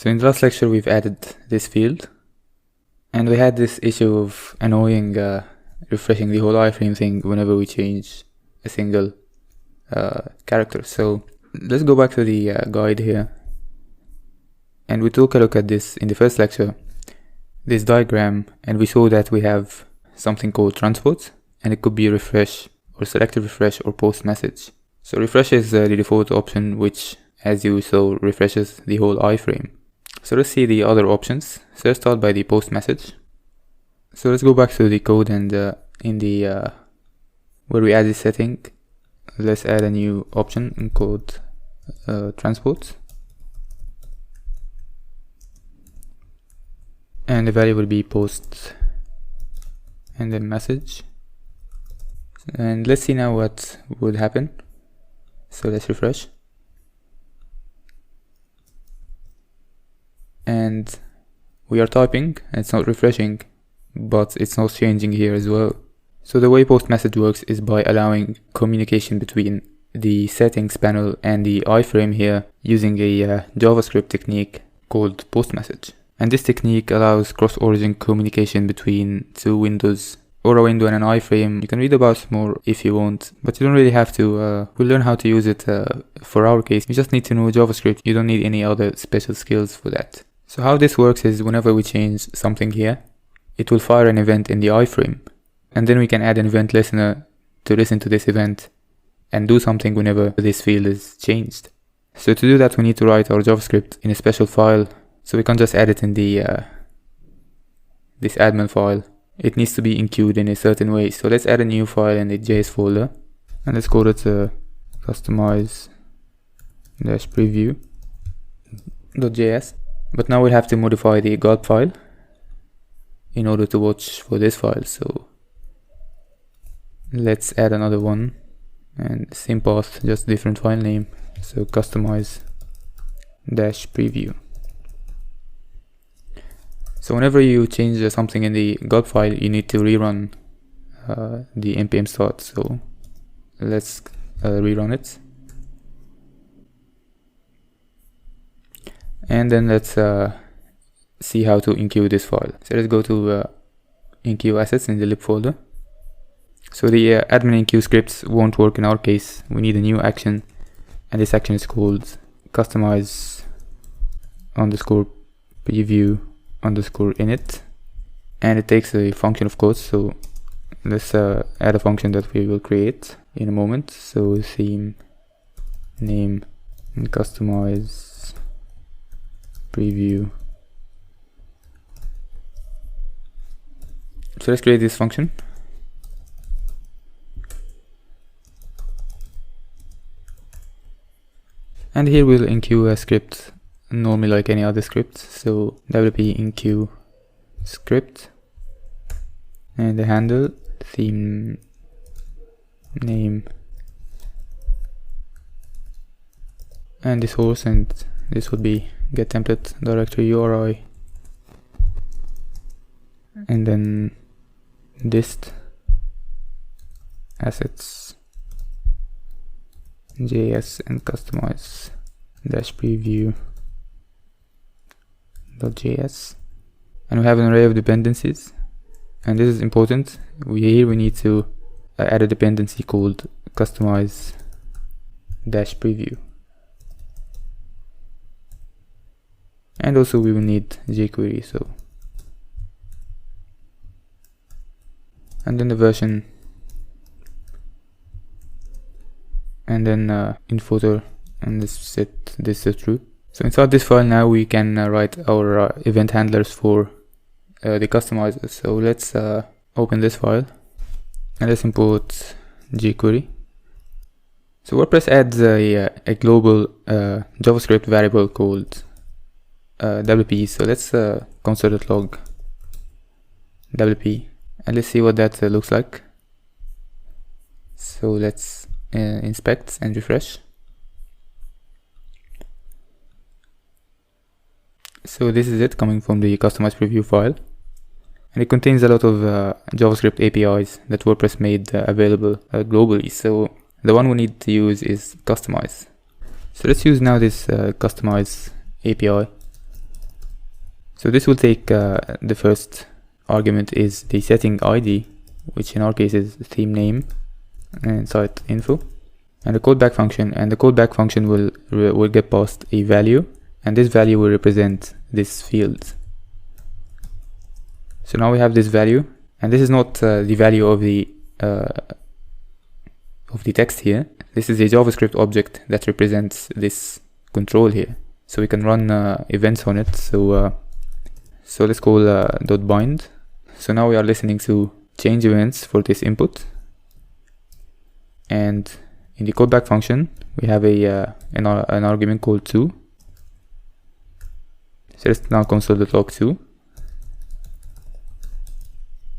So in the last lecture we've added this field, and we had this issue of annoying refreshing the whole iframe thing whenever we change a single character. So let's go back to the guide here, and we took a look at this in the first lecture, this diagram, and we saw that we have something called transport, and it could be refresh or selective refresh or post message. So refresh is the default option, which, as you saw, refreshes the whole iframe. So let's see the other options. So let's start by the post message. So let's go back to the code, and in the where we add this setting, let's add a new option called transport, and the value will be post and then message. And let's see now what would happen. So let's refresh, and we are typing and it's not refreshing, but it's not changing here as well. So the way post message works is by allowing communication between the settings panel and the iframe here using a JavaScript technique called post message. And this technique allows cross-origin communication between two windows, or a window and an iframe. You can read about it more if you want, but you don't really have to. We'll learn how to use it for our case. You just need to know JavaScript. You don't need any other special skills for that. So how this works is whenever we change something here, it will fire an event in the iframe, and then we can add an event listener to listen to this event and do something whenever this field is changed. So to do that, we need to write our JavaScript in a special file. So we can't just add it in the this admin file. It needs to be enqueued in a certain way. So let's add a new file in the JS folder, and let's call it customize-preview.js. But now we'll have to modify the gulp file in order to watch for this file. So let's add another one, and same path, just different file name. So customize-preview. So whenever you change something in the gulp file, you need to rerun the npm start. So let's rerun it, and then let's see how to enqueue this file. So let's go to enqueue assets in the lib folder. So the admin enqueue scripts won't work in our case. We need a new action, and this action is called customize_preview_init, and it takes a function of code. So let's add a function that we will create in a moment. So theme name and customize preview. So let's create this function. And here we'll enqueue a script normally like any other script. So wp enqueue script, and the handle theme name and the source, and this would be get template directory URI, and then dist assets JS and customize-preview.js, and we have an array of dependencies, and this is important. Here we need to add a dependency called customize-preview, and also we will need jQuery. So, and then the version, and then in footer, and let's set this to true. So inside this file now we can write our event handlers for the customizer. So let's open this file, and let's import jQuery. So WordPress adds a global JavaScript variable called WP. So let's console.log WP, and let's see what that looks like. So let's inspect and refresh. So this is it coming from the customize preview file, and it contains a lot of JavaScript APIs that WordPress made available globally. So the one we need to use is customize. So let's use now this customize API, So this will take the first argument is the setting ID, which in our case is theme name and site info, and the callback function, and the callback function will get passed a value, and this value will represent this field. So now we have this value, and this is not the value of the text here. This is a JavaScript object that represents this control here. So we can run events on it. So let's call .bind. So now we are listening to change events for this input, and in the callback function we have an argument called to. So let's now console.log 2,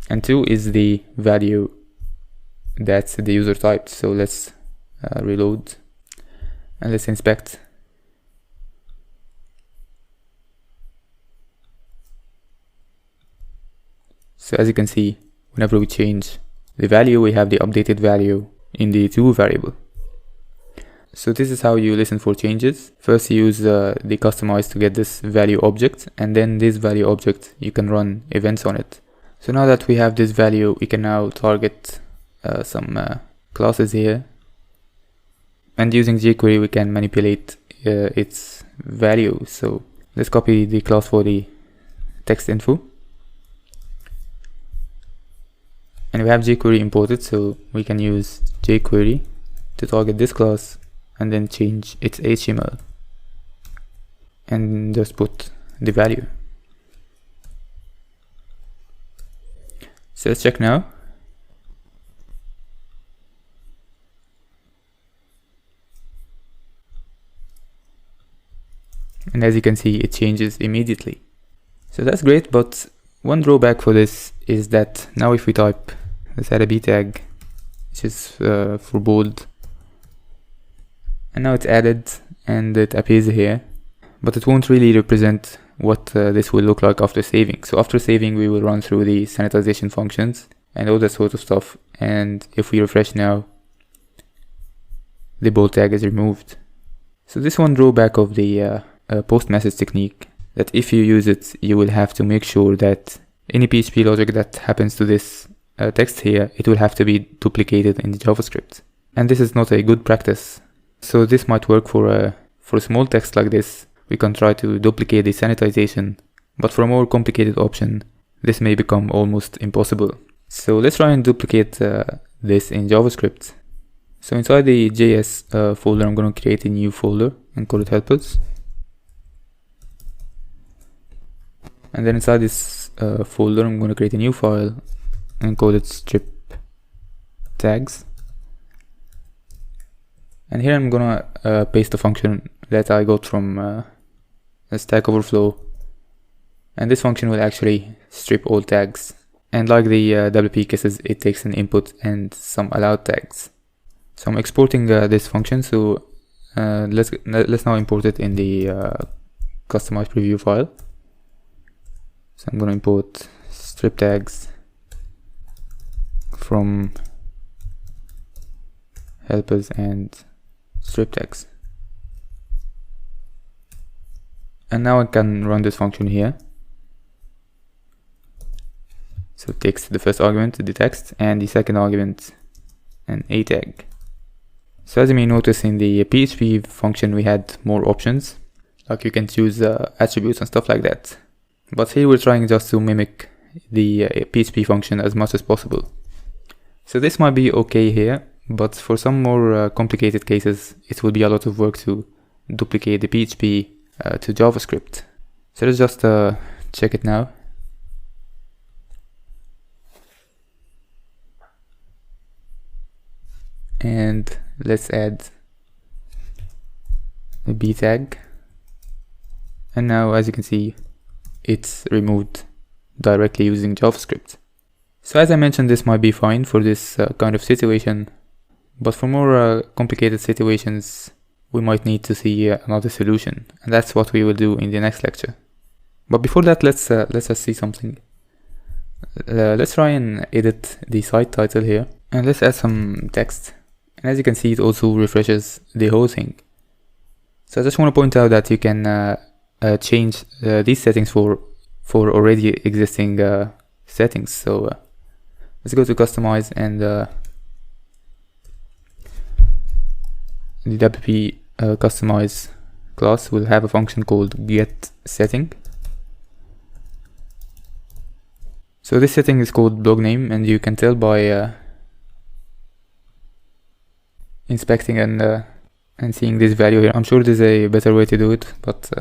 and 2 is the value that the user typed. So let's reload and let's inspect. So as you can see, whenever we change the value, we have the updated value in the to variable. So this is how you listen for changes. First you use the customize to get this value object, and then this value object you can run events on it. So now that we have this value, we can now target some classes here, and using jQuery we can manipulate its value. So let's copy the class for the text info, and we have jQuery imported, so we can use jQuery to target this class and then change its HTML and just put the value. So let's check now. And as you can see, it changes immediately. So that's great, but one drawback for this is that now if we type, let's add a b tag, which is for bold, and now it's added and it appears here, but it won't really represent what this will look like after saving. So after saving, we will run through the sanitization functions and all that sort of stuff, and if we refresh now, the bold tag is removed. So this one drawback of the post message technique, that if you use it, you will have to make sure that any PHP logic that happens to this text here, it will have to be duplicated in the JavaScript, and this is not a good practice. So this might work for a small text like this. We can try to duplicate the sanitization, but for a more complicated option, this may become almost impossible. So let's try and duplicate this in JavaScript. So inside the JS folder, I'm going to create a new folder and call it helpers. And then inside this folder, I'm going to create a new file and call it strip tags. And here I'm gonna paste a function that I got from Stack Overflow, and this function will actually strip all tags. And like the WP cases, it takes an input and some allowed tags. So I'm exporting this function. So let's now import it in the customized preview file. So I'm gonna import strip tags from helpers and strip tags, and now I can run this function here. So it takes the first argument, the text, and the second argument, an a tag. So as you may notice, in the PHP function we had more options, like you can choose attributes and stuff like that, but here we're trying just to mimic the PHP function as much as possible. So this might be okay here, but for some more complicated cases, it will be a lot of work to duplicate the PHP to JavaScript. So let's just check it now. And let's add a b tag. And now, as you can see, it's removed directly using JavaScript. So as I mentioned, this might be fine for this kind of situation. But for more complicated situations, we might need to see another solution, and that's what we will do in the next lecture. But before that, let's just see something. Let's try and edit the site title here, and let's add some text. And as you can see, it also refreshes the whole thing. So I just want to point out that you can change these settings for for already existing settings. So let's go to customize, and the WP customize class will have a function called get setting. So this setting is called blog name, and you can tell by inspecting and seeing this value here. I'm sure there's a better way to do it, but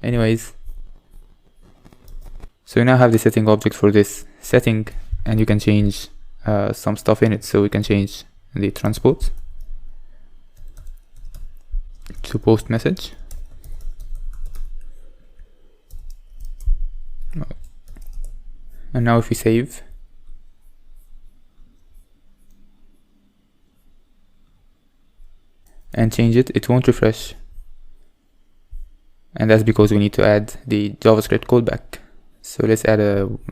anyways. So you now have the setting object for this setting, and you can change some stuff in it. So we can change the transport to post message. And now if we save, and change it, it won't refresh. And that's because we need to add the JavaScript callback. So let's add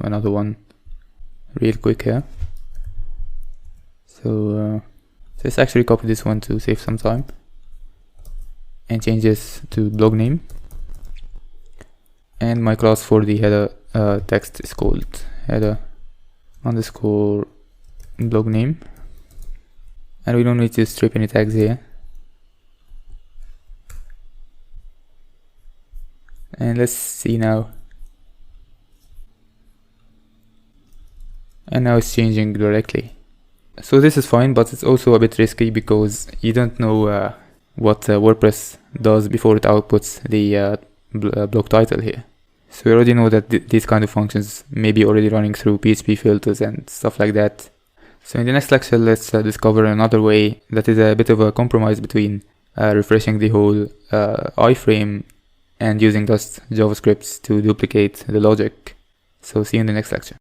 another one real quick here. So let's actually copy this one to save some time, and change this to blog name. And my class for the header text is called header underscore blog name. And we don't need to strip any tags here. And let's see now. And now it's changing directly. So this is fine, but it's also a bit risky because you don't know what WordPress does before it outputs the blog title here. So we already know that these kind of functions may be already running through PHP filters and stuff like that. So in the next lecture, let's discover another way that is a bit of a compromise between refreshing the whole iframe and using just JavaScript to duplicate the logic. So see you in the next lecture.